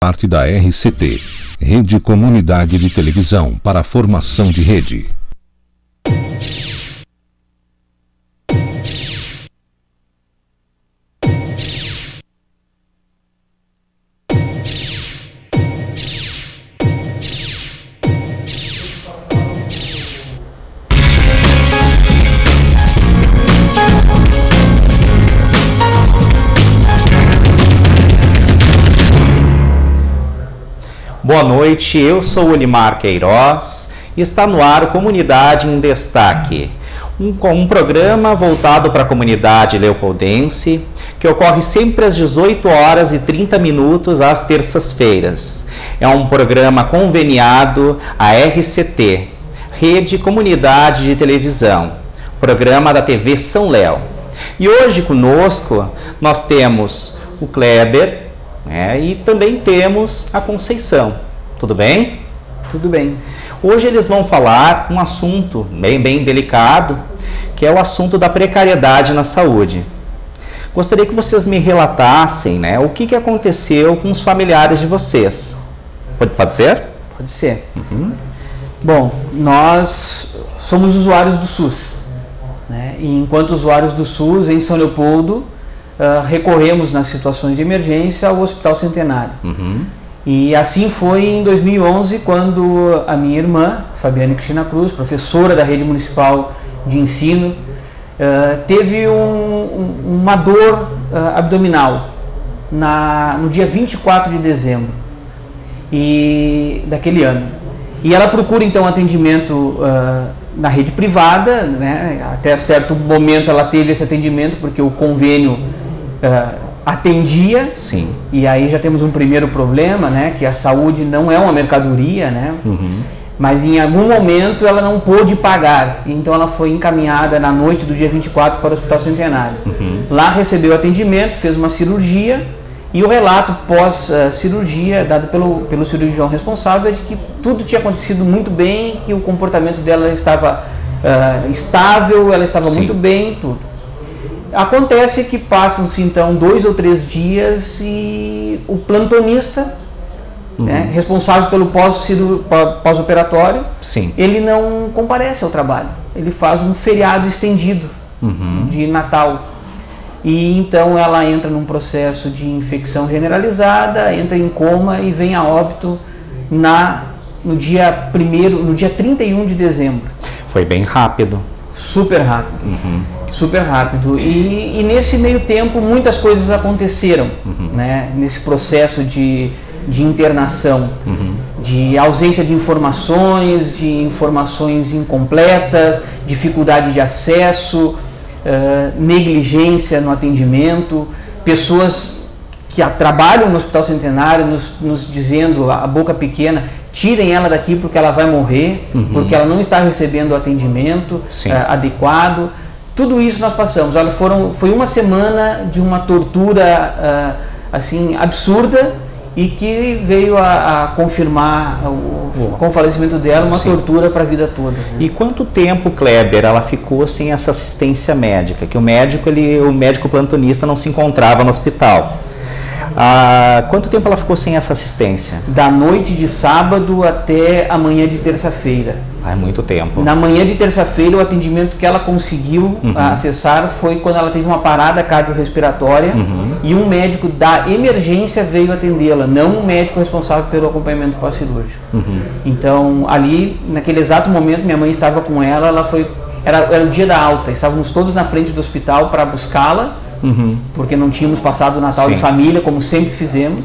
parte da RCT, Rede Comunidade de Televisão para a Formação de Rede. Boa noite, eu sou o Olimar Queiroz e está no ar o Comunidade em Destaque, um programa voltado para a comunidade leopoldense que ocorre sempre às 18 horas e 30 minutos às terças-feiras. É um programa conveniado à RCT, Rede Comunidade de Televisão, programa da TV São Léo. E hoje conosco nós temos o Kleber, e também temos a Conceição. Tudo bem? Tudo bem. Hoje eles vão falar um assunto bem delicado, que é o assunto da precariedade na saúde. Gostaria que vocês me relatassem, o que aconteceu com os familiares de vocês. Pode ser? Pode ser. Bom, nós somos usuários do SUS, e enquanto usuários do SUS, em São Leopoldo, recorremos nas situações de emergência ao Hospital Centenário. E assim foi em 2011, quando a minha irmã, Fabiane Cristina Cruz, professora da Rede Municipal de Ensino, teve uma dor abdominal no dia 24 de dezembro daquele ano. E ela procura então atendimento na rede privada, até certo momento ela teve esse atendimento porque o convênio atendia. Sim. E aí já temos um primeiro problema, que a saúde não é uma mercadoria, mas em algum momento ela não pôde pagar, então ela foi encaminhada na noite do dia 24 para o Hospital Centenário. Lá recebeu atendimento, fez uma cirurgia, e o relato pós-cirurgia dado pelo cirurgião responsável é de que tudo tinha acontecido muito bem, que o comportamento dela estava estável, ela estava muito bem, tudo. Acontece que passam-se então 2 ou 3 dias e o plantonista, responsável pelo pós-operatório, ele não comparece ao trabalho. Ele faz um feriado estendido de Natal. E então ela entra num processo de infecção generalizada, entra em coma e vem a óbito no dia 31 de dezembro. Foi bem rápido. Super rápido. Super rápido. E nesse meio tempo muitas coisas aconteceram, nesse processo de internação, de ausência de informações incompletas, dificuldade de acesso, negligência no atendimento, pessoas que trabalham no Hospital Centenário nos dizendo a boca pequena: tirem ela daqui porque ela vai morrer, porque ela não está recebendo o atendimento adequado. Tudo isso nós passamos. Olha, foi uma semana de uma tortura assim absurda, e que veio a confirmar com o falecimento dela uma tortura para a vida toda. E quanto tempo, Kleber, ela ficou sem essa assistência médica? Que o médico plantonista não se encontrava no hospital. Quanto tempo ela ficou sem essa assistência? Da noite de sábado até a manhã de terça-feira. É muito tempo. Na manhã de terça-feira, o atendimento que ela conseguiu acessar foi quando ela teve uma parada cardiorrespiratória, e um médico da emergência veio atendê-la, não um médico responsável pelo acompanhamento pós-cirúrgico. Então, ali, naquele exato momento, minha mãe estava com ela, era o dia da alta, estávamos todos na frente do hospital para buscá-la, porque não tínhamos passado o Natal em família, como sempre fizemos,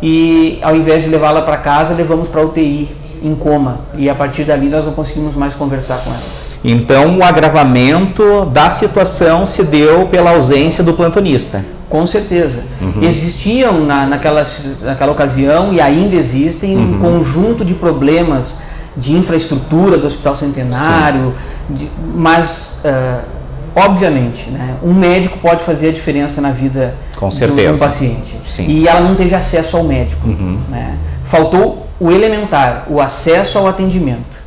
e ao invés de levá-la para casa, levamos para a UTI, em coma, e a partir dali nós não conseguimos mais conversar com ela. Então o agravamento da situação se deu pela ausência do plantonista. Com certeza. Existiam naquela ocasião, e ainda existem, um conjunto de problemas de infraestrutura do Hospital Centenário, mas obviamente, um médico pode fazer a diferença na vida de um paciente. E ela não teve acesso ao médico. Faltou o elementar, o acesso ao atendimento.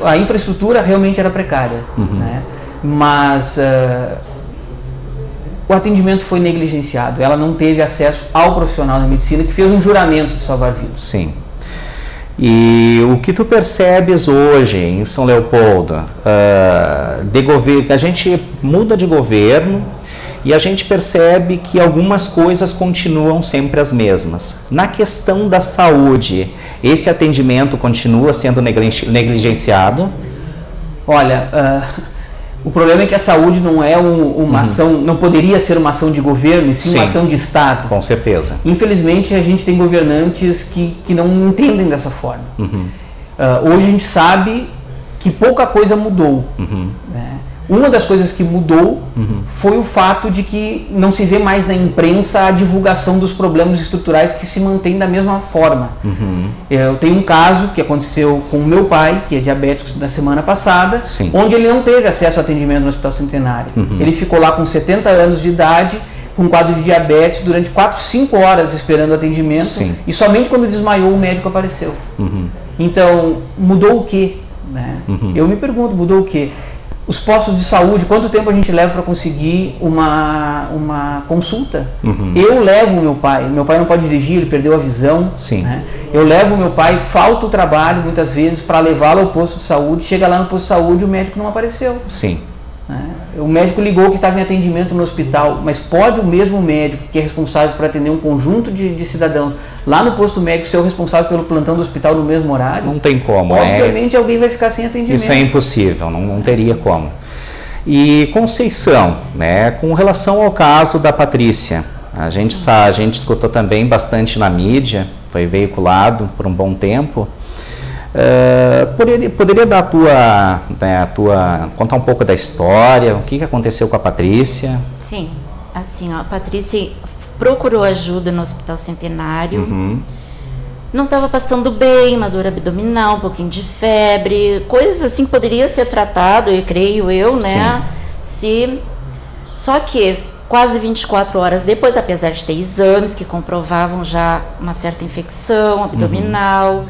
A infraestrutura realmente era precária, mas o atendimento foi negligenciado. Ela não teve acesso ao profissional da medicina que fez um juramento de salvar vidas. Sim. E o que tu percebes hoje em São Leopoldo, a gente muda de governo e a gente percebe que algumas coisas continuam sempre as mesmas. Na questão da saúde, esse atendimento continua sendo negligenciado? Olha, o problema é que a saúde não é uma ação, não poderia ser uma ação de governo, e sim uma ação de Estado. Com certeza. Infelizmente, a gente tem governantes que não entendem dessa forma. Hoje a gente sabe que pouca coisa mudou. Né? Uma das coisas que mudou foi o fato de que não se vê mais na imprensa a divulgação dos problemas estruturais que se mantém da mesma forma. Eu tenho um caso que aconteceu com o meu pai, que é diabético, na semana passada, onde ele não teve acesso ao atendimento no Hospital Centenário. Ele ficou lá com 70 anos de idade, com quadro de diabetes, durante 4, 5 horas esperando atendimento, e somente quando desmaiou o médico apareceu. Então, mudou o quê? Né? Eu me pergunto, mudou o quê? Os postos de saúde, quanto tempo a gente leva para conseguir uma consulta? Eu levo o meu pai não pode dirigir, ele perdeu a visão. Né? Eu levo o meu pai, falta o trabalho muitas vezes para levá-lo ao posto de saúde, chega lá no posto de saúde e o médico não apareceu. Né? O médico ligou que estava em atendimento no hospital, mas pode o mesmo médico que é responsável por atender um conjunto de cidadãos lá no posto médico ser o responsável pelo plantão do hospital no mesmo horário? Não tem como. Obviamente alguém vai ficar sem atendimento. Isso é impossível, não teria como. E Conceição, né, com relação ao caso da Patrícia, a gente escutou também bastante na mídia, foi veiculado por um bom tempo. Poderia dar contar um pouco da história, o que aconteceu com a Patrícia? Sim, assim, a Patrícia procurou ajuda no Hospital Centenário, não estava passando bem, uma dor abdominal, um pouquinho de febre, coisas assim que poderia ser tratado, creio eu, né? Só que quase 24 horas depois, apesar de ter exames que comprovavam já uma certa infecção abdominal,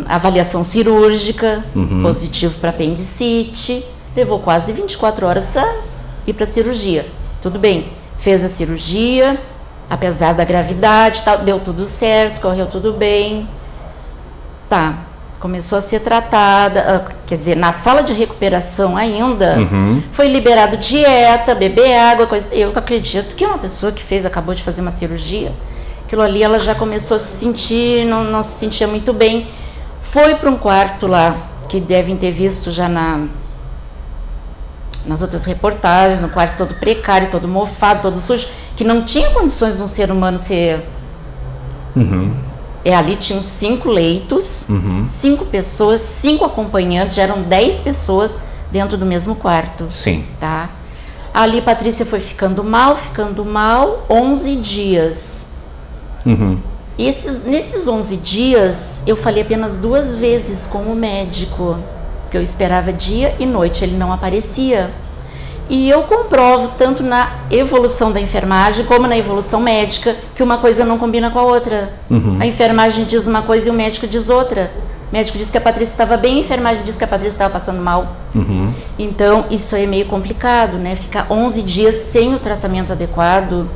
avaliação cirúrgica, positivo para apendicite, levou quase 24 horas para ir para a cirurgia. Tudo bem, fez a cirurgia, apesar da gravidade, deu tudo certo, correu tudo bem. Começou a ser tratada, quer dizer, na sala de recuperação ainda, foi liberado dieta, beber água, coisa. Eu acredito que uma pessoa que acabou de fazer uma cirurgia, aquilo ali ela já começou a se sentir, não se sentia muito bem. Foi para um quarto lá, que devem ter visto já nas outras reportagens, no quarto todo precário, todo mofado, todo sujo, que não tinha condições de um ser humano ser... Ali tinham 5 leitos, 5 pessoas, 5 acompanhantes, já eram 10 pessoas dentro do mesmo quarto. Tá? Ali Patrícia foi ficando mal, 11 dias. Nesses 11 dias, eu falei apenas 2 vezes com o médico, que eu esperava dia e noite, ele não aparecia. E eu comprovo, tanto na evolução da enfermagem, como na evolução médica, que uma coisa não combina com a outra. A enfermagem diz uma coisa e o médico diz outra. O médico disse que a Patrícia estava bem, a enfermagem disse que a Patrícia estava passando mal. Então, isso aí é meio complicado, né? Ficar 11 dias sem o tratamento adequado.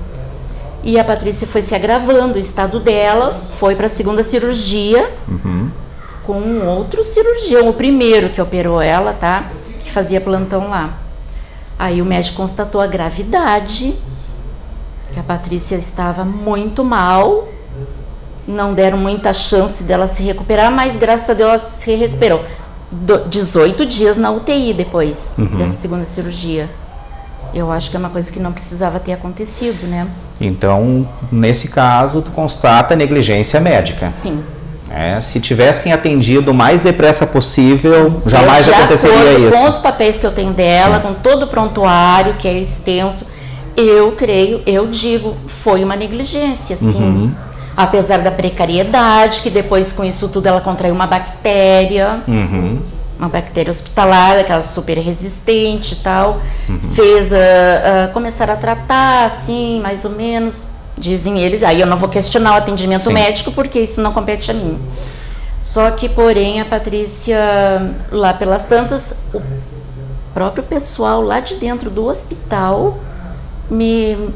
E a Patrícia foi se agravando, o estado dela foi para a segunda cirurgia, com um outro cirurgião, o primeiro que operou ela, tá? Que fazia plantão lá. Aí o médico constatou a gravidade, que a Patrícia estava muito mal, não deram muita chance dela se recuperar, mas graças a Deus ela se recuperou. 18 dias na UTI depois dessa segunda cirurgia. Eu acho que é uma coisa que não precisava ter acontecido, né? Então, nesse caso, tu constata negligência médica. Sim. Se tivessem atendido o mais depressa possível, jamais aconteceria isso. Com os papéis que eu tenho dela, com todo o prontuário, que é extenso, eu digo, foi uma negligência, sim. Apesar da precariedade, que depois com isso tudo ela contraiu uma bactéria, uma bactéria hospitalar, aquela super resistente e tal, começaram a tratar, assim, mais ou menos, dizem eles, aí eu não vou questionar o atendimento médico, porque isso não compete a mim. Só que, porém, a Patrícia, lá pelas tantas, o próprio pessoal lá de dentro do hospital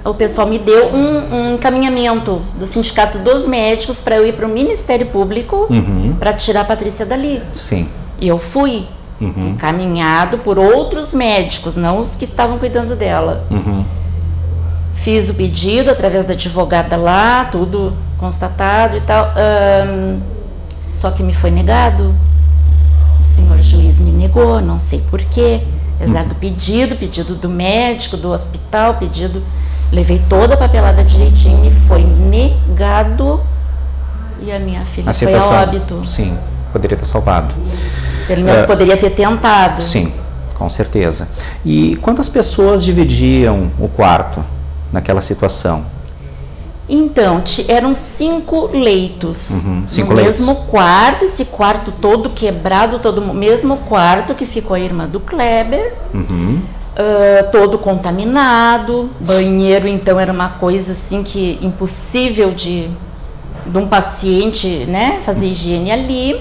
o pessoal me deu um encaminhamento do Sindicato dos Médicos para eu ir para o Ministério Público para tirar a Patrícia dali. Sim. E eu fui encaminhado por outros médicos, não os que estavam cuidando dela. Fiz o pedido através da advogada lá, tudo constatado e tal. Só que me foi negado. O senhor juiz me negou, não sei porquê. Apesar do pedido do médico, do hospital, levei toda a papelada direitinho e foi negado. E a minha filha foi a óbito. Sim, poderia ter salvado. Pelo menos poderia ter tentado. Sim, com certeza. E quantas pessoas dividiam o quarto naquela situação? Então, eram 5 leitos. 5 no leitos. mesmo quarto, esse quarto todo quebrado, todo mesmo quarto que ficou a irmã do Kleber, todo contaminado. Banheiro, então, era uma coisa assim que impossível de um paciente, né, fazer higiene ali.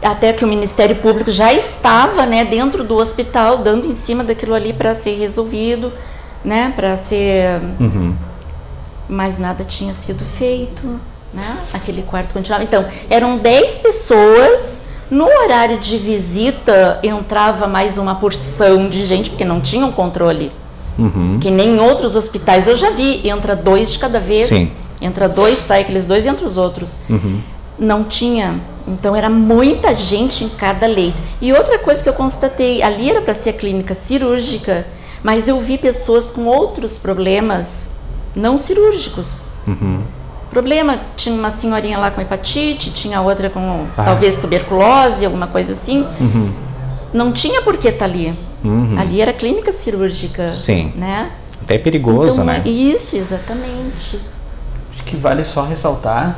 Até que o Ministério Público já estava, né, dentro do hospital, dando em cima daquilo ali para ser resolvido, né, para ser... Mas nada tinha sido feito, né, aquele quarto continuava. Então, eram 10 pessoas, no horário de visita entrava mais uma porção de gente, porque não tinha um controle, que nem em outros hospitais eu já vi, entra 2 de cada vez. Sim. Entra 2, sai aqueles 2 e entra os outros. Não tinha, então era muita gente em cada leito. E outra coisa que eu constatei, ali era para ser a clínica cirúrgica, mas eu vi pessoas com outros problemas não cirúrgicos. Problema, tinha uma senhorinha lá com hepatite, tinha outra com talvez tuberculose, alguma coisa assim. Não tinha por que estar ali. Ali era clínica cirúrgica. Sim. Né? Até perigoso, então, né? Isso, exatamente. Acho que vale só ressaltar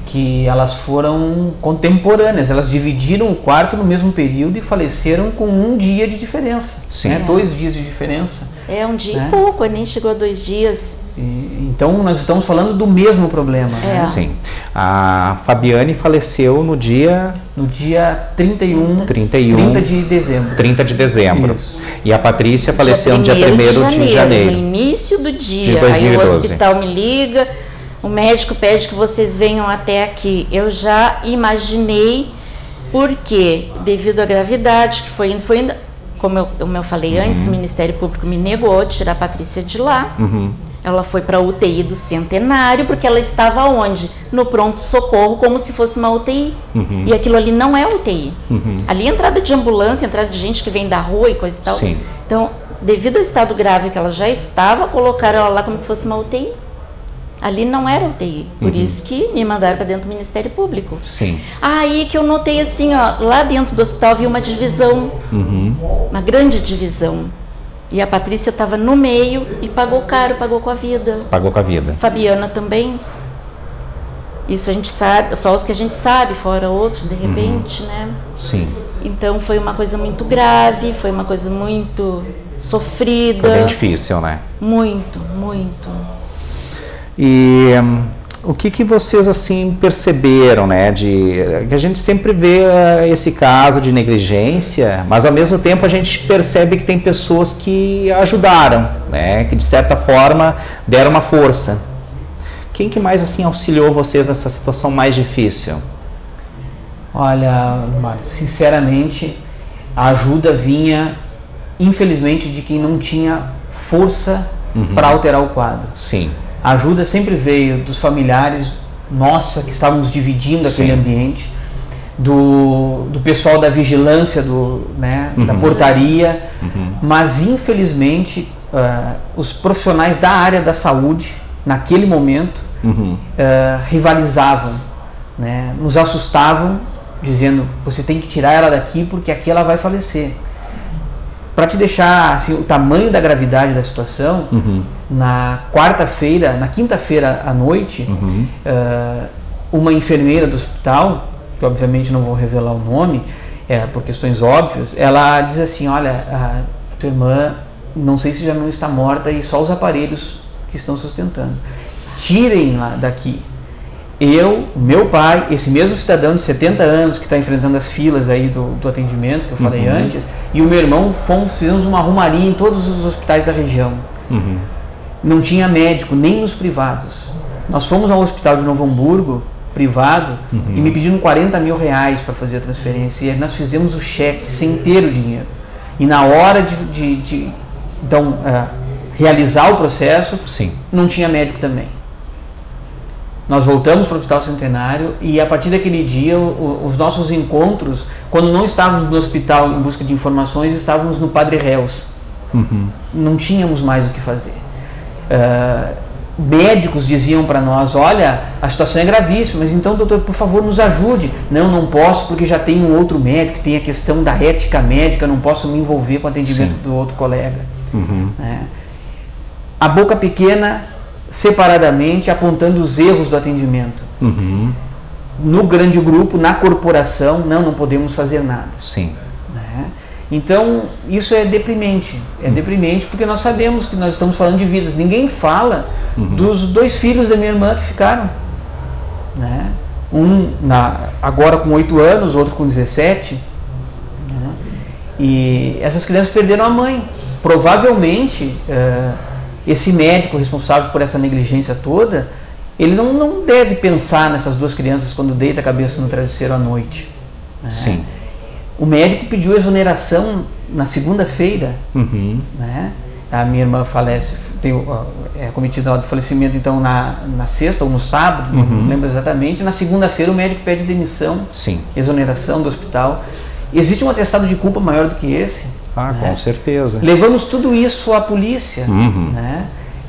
que elas foram contemporâneas, elas dividiram o quarto no mesmo período e faleceram com 1 dia de diferença. Sim. Né? 2 dias de diferença. 1 dia e pouco, nem chegou a 2 dias. Então nós estamos falando do mesmo problema. Né? Sim. A Fabiane faleceu no dia... No dia 30 de dezembro. 30 de dezembro. Isso. E a Patrícia faleceu no dia 1º de janeiro. No início do dia. De 2012. Aí o hospital me liga, o médico pede que vocês venham até aqui. Eu já imaginei, porque devido à gravidade que foi indo, como eu falei antes, o Ministério Público me negou tirar a Patrícia de lá. Ela foi para a UTI do Centenário, porque ela estava onde? No pronto-socorro, como se fosse uma UTI. E aquilo ali não é UTI. Ali é entrada de ambulância, entrada de gente que vem da rua e coisa e tal. Sim. Então, devido ao estado grave que ela já estava, colocaram ela lá como se fosse uma UTI. Ali não era UTI. Por isso que me mandaram para dentro do Ministério Público. Sim. Aí que eu notei assim, ó, lá dentro do hospital havia uma divisão. Uma grande divisão. E a Patrícia estava no meio e pagou caro, pagou com a vida. Pagou com a vida. Fabiana também. Isso a gente sabe, só os que a gente sabe, fora outros, de repente, né? Sim. Então foi uma coisa muito grave, foi uma coisa muito sofrida. Foi bem difícil, né? Muito, muito. E o que vocês assim perceberam, né? Que a gente sempre vê esse caso de negligência, mas ao mesmo tempo a gente percebe que tem pessoas que ajudaram, né? Que de certa forma deram uma força. Quem que mais assim auxiliou vocês nessa situação mais difícil? Olha, Marcos, sinceramente, a ajuda vinha, infelizmente, de quem não tinha força para alterar o quadro. Sim. A ajuda sempre veio dos familiares, nossa, que estávamos dividindo aquele ambiente, do pessoal da vigilância, da portaria, mas infelizmente os profissionais da área da saúde, naquele momento, rivalizavam, né? Nos assustavam, dizendo, você tem que tirar ela daqui porque aqui ela vai falecer. Para te deixar assim, o tamanho da gravidade da situação, na quinta-feira à noite, uma enfermeira do hospital, que obviamente não vou revelar o nome, por questões óbvias, ela diz assim, olha, a tua irmã, não sei se já não está morta e só os aparelhos que estão sustentando. Tirem-la daqui. eu, meu pai, esse mesmo cidadão de 70 anos que está enfrentando as filas aí do atendimento que eu falei antes, e o meu irmão fizemos uma arrumaria em todos os hospitais da região. Não tinha médico, nem nos privados. Nós fomos ao hospital de Novo Hamburgo, privado, e me pediram 40 mil reais para fazer a transferência. E aí nós fizemos o cheque sem ter o dinheiro. E na hora de realizar o processo, não tinha médico também. Nós voltamos para o Hospital Centenário e a partir daquele dia os nossos encontros, quando não estávamos no hospital em busca de informações, estávamos no Padre Reus. Não tínhamos mais o que fazer. Médicos diziam para nós, olha, a situação é gravíssima, mas então, doutor, por favor, nos ajude. Não posso porque já tem um outro médico, tem a questão da ética médica, não posso me envolver com o atendimento do outro colega. A boca pequena, separadamente, apontando os erros do atendimento. No grande grupo, na corporação, não podemos fazer nada. Então, isso é deprimente. É deprimente porque nós sabemos que nós estamos falando de vidas. Ninguém fala dos 2 filhos da minha irmã que ficaram. Um agora com 8 anos, outro com 17. E essas crianças perderam a mãe. Provavelmente, esse médico responsável por essa negligência toda, ele não deve pensar nessas 2 crianças quando deita a cabeça no travesseiro à noite. O médico pediu exoneração na segunda-feira. A minha irmã falece, é cometida de falecimento então na sexta ou no sábado, não lembro exatamente. Na segunda-feira o médico pede demissão, exoneração do hospital. Existe um atestado de culpa maior do que esse? Com certeza. Levamos tudo isso à polícia.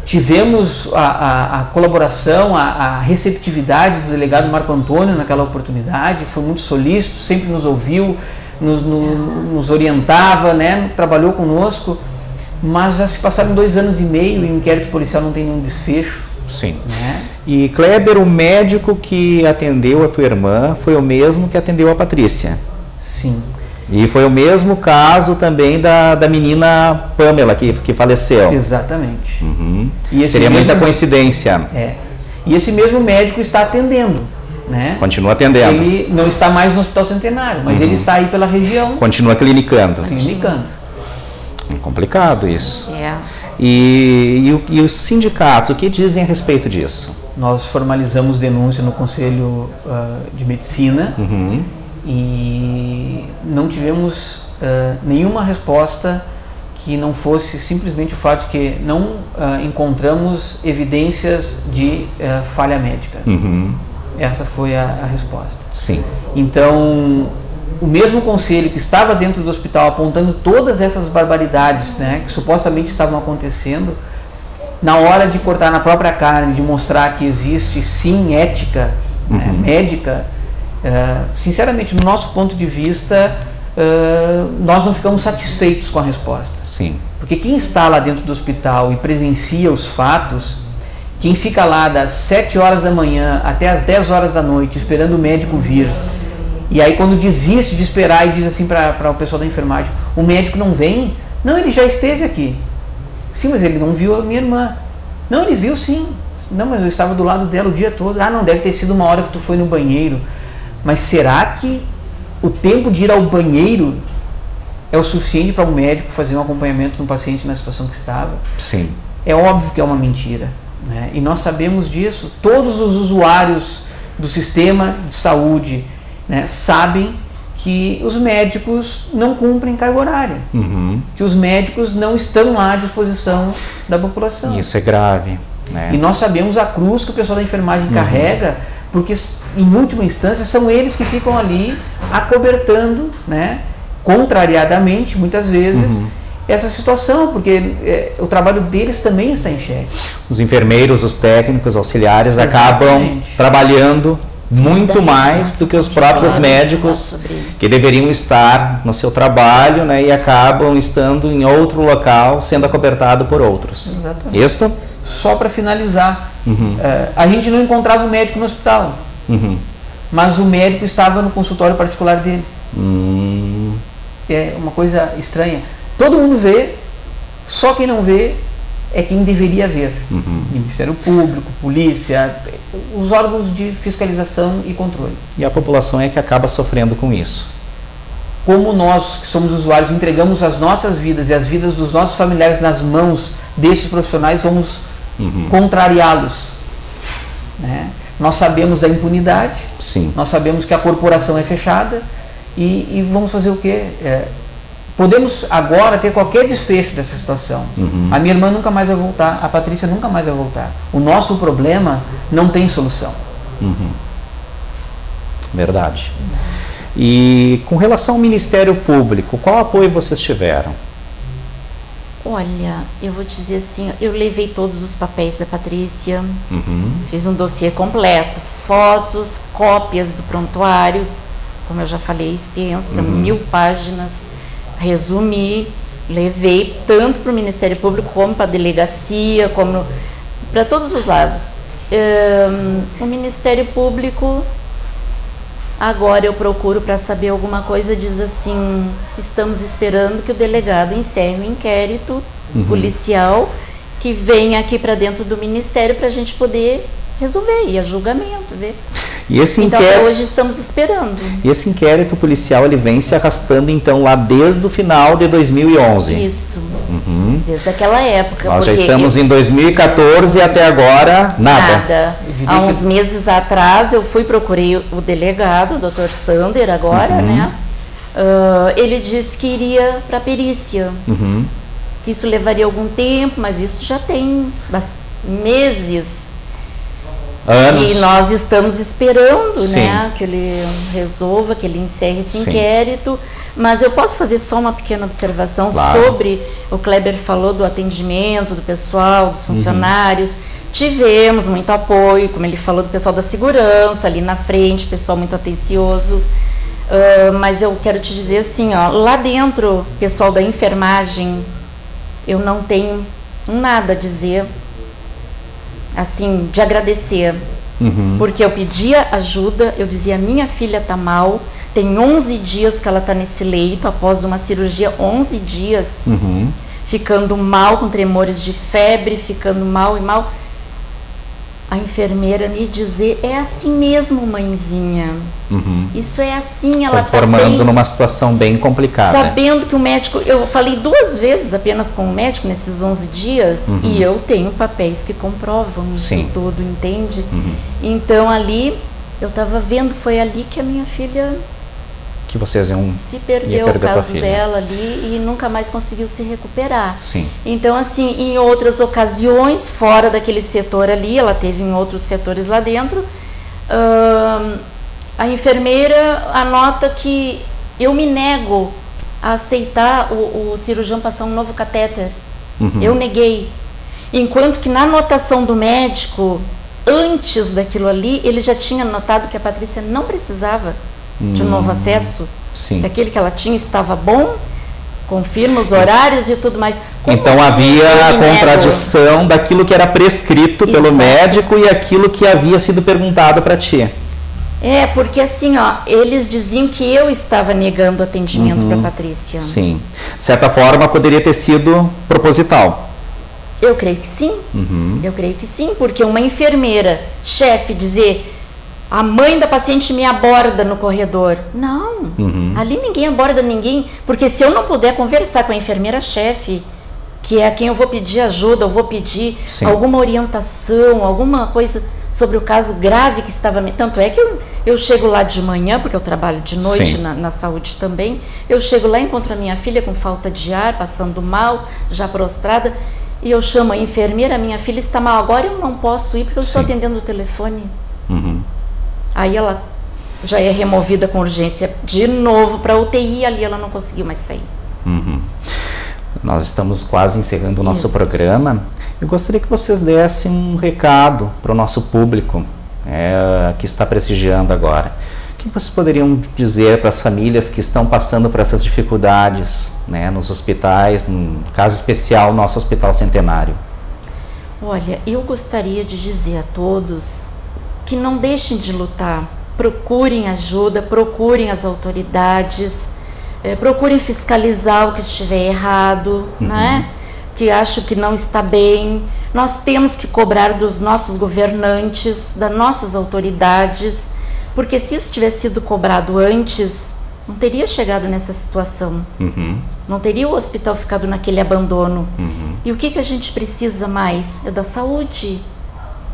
Tivemos a colaboração, a receptividade do delegado Marco Antônio naquela oportunidade, foi muito solícito, sempre nos ouviu, nos orientava, trabalhou conosco, mas já se passaram 2 anos e meio e o inquérito policial não tem nenhum desfecho. E Kleber, o médico que atendeu a tua irmã foi o mesmo que atendeu a Patrícia? Sim. E foi o mesmo caso também da menina Pamela que faleceu? Exatamente. Seria muita coincidência. E esse mesmo médico está atendendo. Continua atendendo. Ele não está mais no Hospital Centenário, mas ele está aí pela região. Continua clinicando. É complicado isso. E os sindicatos, o que dizem a respeito disso? Nós formalizamos denúncia no Conselho de Medicina e não tivemos nenhuma resposta que não fosse simplesmente o fato de que não encontramos evidências de falha médica. Essa foi a resposta. Então, o mesmo conselho que estava dentro do hospital apontando todas essas barbaridades que supostamente estavam acontecendo, na hora de cortar na própria carne, de mostrar que existe sim ética médica, sinceramente, no nosso ponto de vista, nós não ficamos satisfeitos com a resposta. Porque quem está lá dentro do hospital e presencia os fatos, quem fica lá das 7 horas da manhã até as 10 horas da noite esperando o médico vir, e aí quando desiste de esperar e diz assim para o pessoal da enfermagem, o médico não vem? Não, ele já esteve aqui. Sim, mas ele não viu a minha irmã. Não, ele viu sim. Não, mas eu estava do lado dela o dia todo. Não, deve ter sido uma hora que tu foi no banheiro. Mas será que o tempo de ir ao banheiro é o suficiente para um médico fazer um acompanhamento de um paciente na situação que estava? É óbvio que é uma mentira. E nós sabemos disso. Todos os usuários do sistema de saúde sabem que os médicos não cumprem carga horária, que os médicos não estão lá à disposição da população. Isso é grave. E nós sabemos a cruz que o pessoal da enfermagem carrega, porque em última instância são eles que ficam ali acobertando, contrariadamente muitas vezes, essa situação, porque o trabalho deles também está em xeque. Os enfermeiros, os técnicos, auxiliares acabam trabalhando muito mais do que os próprios médicos que deveriam estar no seu trabalho, e acabam estando em outro local, sendo acobertado por outros. Isso? Só para finalizar, a gente não encontrava o médico no hospital, mas o médico estava no consultório particular dele. É uma coisa estranha. Todo mundo vê, só quem não vê é quem deveria haver. Ministério Público, polícia, os órgãos de fiscalização e controle. E a população é que acaba sofrendo com isso. Como nós, que somos usuários, entregamos as nossas vidas e as vidas dos nossos familiares nas mãos desses profissionais, vamos contrariá-los. Né? Nós sabemos da impunidade, Sim. nós sabemos que a corporação é fechada e vamos fazer o quê? Podemos agora ter qualquer desfecho dessa situação. A minha irmã nunca mais vai voltar, a Patrícia nunca mais vai voltar. O nosso problema não tem solução. Verdade. E com relação ao Ministério Público, qual apoio vocês tiveram? Olha, eu vou te dizer assim, eu levei todos os papéis da Patrícia, fiz um dossiê completo, fotos, cópias do prontuário, como eu já falei, extenso, 1000 páginas, resumi, levei tanto para o Ministério Público como para a delegacia, como para todos os lados. O Ministério Público, agora eu procuro para saber alguma coisa, diz assim, estamos esperando que o delegado encerre o inquérito policial que venha aqui para dentro do Ministério para a gente poder resolver, ir a julgamento, ver. E esse Então, inquérito, hoje estamos esperando. e esse inquérito policial, ele vem se arrastando, então, lá desde o final de 2011. Isso, desde aquela época. Nós já porque estamos em 2014 e até agora, nada. Nada. Há uns meses atrás eu procurei o delegado, o Dr. Sander, agora, né? Ele disse que iria para a perícia, que isso levaria algum tempo, mas isso já tem meses. Anos. E nós estamos esperando, Sim. né, que ele resolva, que ele encerre esse Sim. inquérito. Mas eu posso fazer só uma pequena observação Claro. sobre, o Kleber falou do atendimento do pessoal, dos funcionários. Tivemos muito apoio, como ele falou, do pessoal da segurança ali na frente, pessoal muito atencioso. Mas eu quero te dizer assim, ó, lá dentro, pessoal da enfermagem, eu não tenho nada a dizer, assim, de agradecer. Porque eu pedia ajuda, eu dizia, minha filha tá mal, tem 11 dias que ela tá nesse leito, após uma cirurgia, 11 dias, ficando mal, com tremores de febre, ficando mal e mal. A enfermeira me dizer, é assim mesmo, mãezinha. Isso é assim, ela tá Formando bem. numa situação bem complicada. Sabendo que o médico, eu falei 2 vezes apenas com o médico nesses 11 dias, e eu tenho papéis que comprovam isso Sim. tudo, entende? Então ali, eu estava vendo, foi ali que a minha filha Que vocês iam se perdeu, ia o perder a tua caso filha. dela ali, e nunca mais conseguiu se recuperar. Sim. Então, assim, em outras ocasiões, fora daquele setor ali, ela teve em outros setores lá dentro, a enfermeira anota que eu me nego a aceitar o cirurgião passar um novo catéter. Eu neguei. Enquanto que na anotação do médico, antes daquilo ali, ele já tinha notado que a Patrícia não precisava de um novo acesso. Sim. Que aquele que ela tinha estava bom, confirma os horários e tudo mais. Como Então assim havia eu a me nego? contradição daquilo que era prescrito pelo Exato. médico e aquilo que havia sido perguntado para ti. É, porque assim, ó, eles diziam que eu estava negando atendimento para Patrícia. Sim. De certa forma, poderia ter sido proposital. Eu creio que sim. Eu creio que sim, porque uma enfermeira, chefe, dizer a mãe da paciente me aborda no corredor. Não, ali ninguém aborda ninguém, porque se eu não puder conversar com a enfermeira-chefe, que é a quem eu vou pedir ajuda, eu vou pedir Sim. alguma orientação, alguma coisa sobre o caso grave que estava... Tanto é que eu chego lá de manhã, porque eu trabalho de noite Sim. na saúde também, eu chego lá, encontro a minha filha com falta de ar, passando mal, já prostrada, e eu chamo a enfermeira, minha filha está mal, agora eu não posso ir porque eu estou Sim. atendendo o telefone. Aí ela já é removida com urgência de novo para UTI, ali ela não conseguiu mais sair. Nós estamos quase encerrando o nosso Isso. programa. Eu gostaria que vocês dessem um recado para o nosso público que está prestigiando agora. O que vocês poderiam dizer para as famílias que estão passando por essas dificuldades, né, nos hospitais, no caso especial, nosso Hospital Centenário? Olha, eu gostaria de dizer a todos que não deixem de lutar, procurem ajuda, procurem as autoridades, procurem fiscalizar o que estiver errado, né? que acho que não está bem. Nós temos que cobrar dos nossos governantes, das nossas autoridades, porque se isso tivesse sido cobrado antes, não teria chegado nessa situação. Não teria o hospital ficado naquele abandono. E o que a gente precisa mais? É da saúde.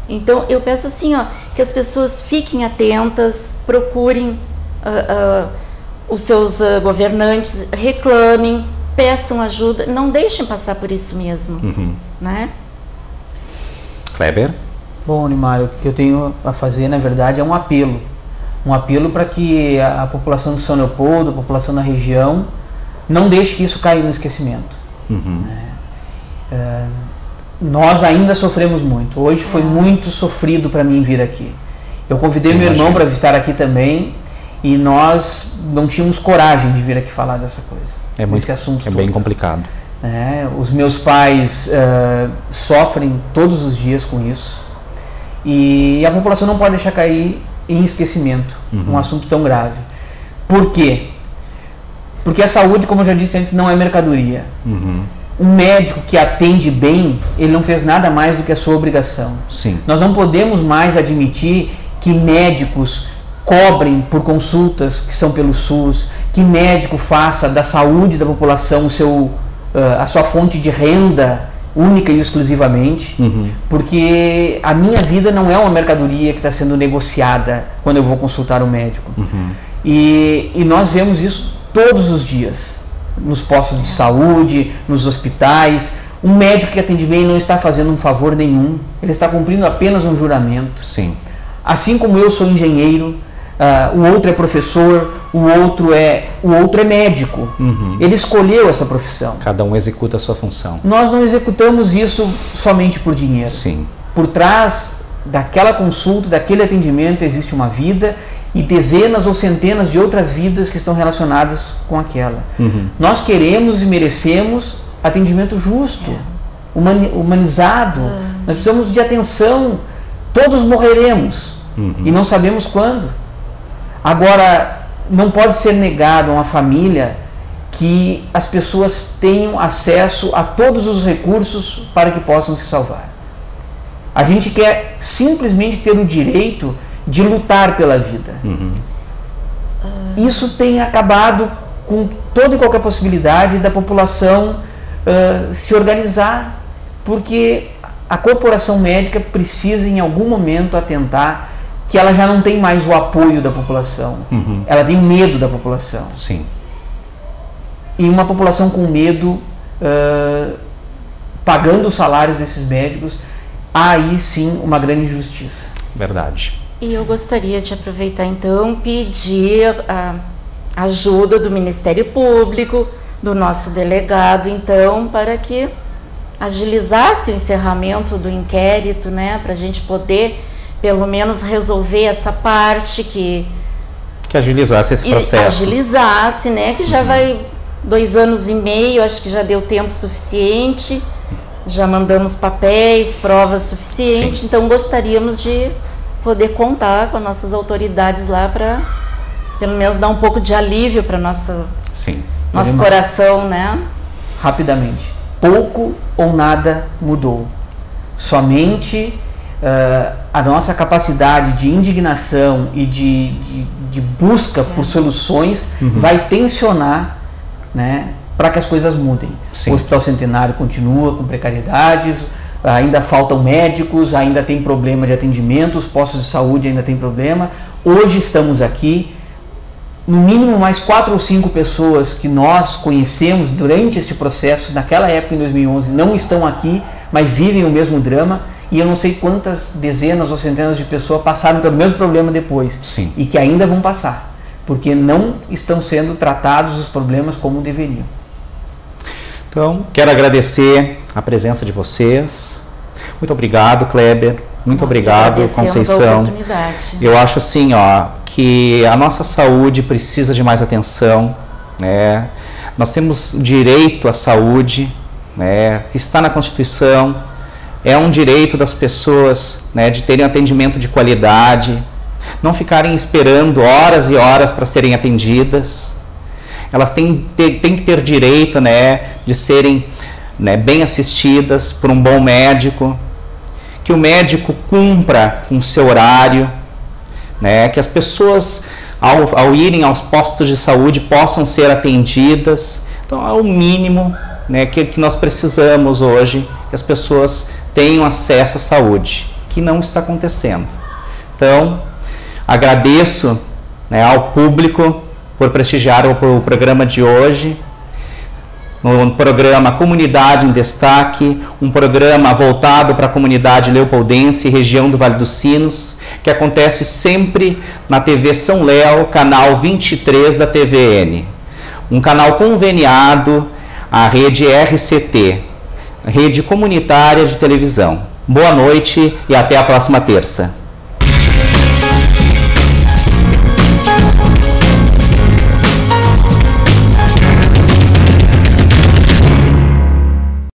Então, eu peço assim, ó, que as pessoas fiquem atentas, procurem os seus governantes, reclamem, peçam ajuda, não deixem passar por isso mesmo, né? Kleber? Bom, Nimário, o que eu tenho a fazer, na verdade, é um apelo para que a população de São Leopoldo, a população da região, não deixe que isso caia no esquecimento. Né? Nós ainda sofremos muito. Hoje foi muito sofrido para mim vir aqui. Eu convidei meu irmão para estar aqui também e nós não tínhamos coragem de vir aqui falar dessa coisa. Esse assunto todo. Bem complicado. Os meus pais sofrem todos os dias com isso e a população não pode deixar cair em esquecimento um assunto tão grave. Por quê? Porque a saúde, como eu já disse antes, não é mercadoria. Um médico que atende bem, ele não fez nada mais do que a sua obrigação. Sim. Nós não podemos mais admitir que médicos cobrem por consultas que são pelo SUS, que médico faça da saúde da população a sua fonte de renda única e exclusivamente, porque a minha vida não é uma mercadoria que está sendo negociada quando eu vou consultar um médico. E nós vemos isso todos os dias, nos postos de saúde, nos hospitais. Um médico que atende bem não está fazendo um favor nenhum, ele está cumprindo apenas um juramento. Sim. Assim como eu sou engenheiro, o outro é professor, o outro é médico. Ele escolheu essa profissão. Cada um executa a sua função. Nós não executamos isso somente por dinheiro. Sim. Por trás daquela consulta, daquele atendimento, existe uma vida e dezenas ou centenas de outras vidas que estão relacionadas com aquela. Nós queremos e merecemos atendimento justo, humanizado. Nós precisamos de atenção. Todos morreremos e não sabemos quando. Agora, não pode ser negado a uma família que as pessoas tenham acesso a todos os recursos para que possam se salvar. A gente quer simplesmente ter o direito de lutar pela vida. Isso tem acabado com toda e qualquer possibilidade da população se organizar, porque a corporação médica precisa em algum momento atentar que ela já não tem mais o apoio da população, ela tem o medo da população. Sim. E uma população com medo, pagando os salários desses médicos, há aí sim uma grande injustiça. Verdade. E eu gostaria de aproveitar então, pedir a ajuda do Ministério Público, do nosso delegado então, para que agilizasse o encerramento do inquérito, né, para a gente poder pelo menos resolver essa parte que agilizasse esse processo. Agilizasse, né, que já vai 2 anos e meio, acho que já deu tempo suficiente, já mandamos papéis, provas suficientes, então gostaríamos de poder contar com as nossas autoridades lá para pelo menos dar um pouco de alívio para nosso coração, né? Rapidamente, pouco ou nada mudou. Somente a nossa capacidade de indignação e de busca por soluções vai tensionar, né, para que as coisas mudem. Sim. O Hospital Centenário continua com precariedades, ainda faltam médicos, ainda tem problema de atendimento, os postos de saúde ainda tem problema. Hoje estamos aqui, no mínimo mais 4 ou 5 pessoas que nós conhecemos durante esse processo, naquela época em 2011, não estão aqui, mas vivem o mesmo drama. E eu não sei quantas dezenas ou centenas de pessoas passaram pelo mesmo problema depois. Sim. E que ainda vão passar, porque não estão sendo tratados os problemas como deveriam. Então, quero agradecer a presença de vocês. Muito obrigado, Kleber. Muito obrigado, Conceição. Eu acho assim, que a nossa saúde precisa de mais atenção, né? Nós temos direito à saúde, né, que está na Constituição. É um direito das pessoas, né, de terem atendimento de qualidade, não ficarem esperando horas e horas para serem atendidas. Elas têm que ter direito, né, de serem né, bem assistidas por um bom médico, que o médico cumpra com o seu horário, né, que as pessoas, ao irem aos postos de saúde, possam ser atendidas. Então, é o mínimo, né, que nós precisamos hoje, que as pessoas tenham acesso à saúde, que não está acontecendo. Então, agradeço, né, ao público por prestigiar o programa de hoje, um programa Comunidade em Destaque, um programa voltado para a comunidade leopoldense e região do Vale dos Sinos, que acontece sempre na TV São Léo, canal 23 da TVN, um canal conveniado à rede RCT, Rede Comunitária de Televisão. Boa noite e até a próxima terça.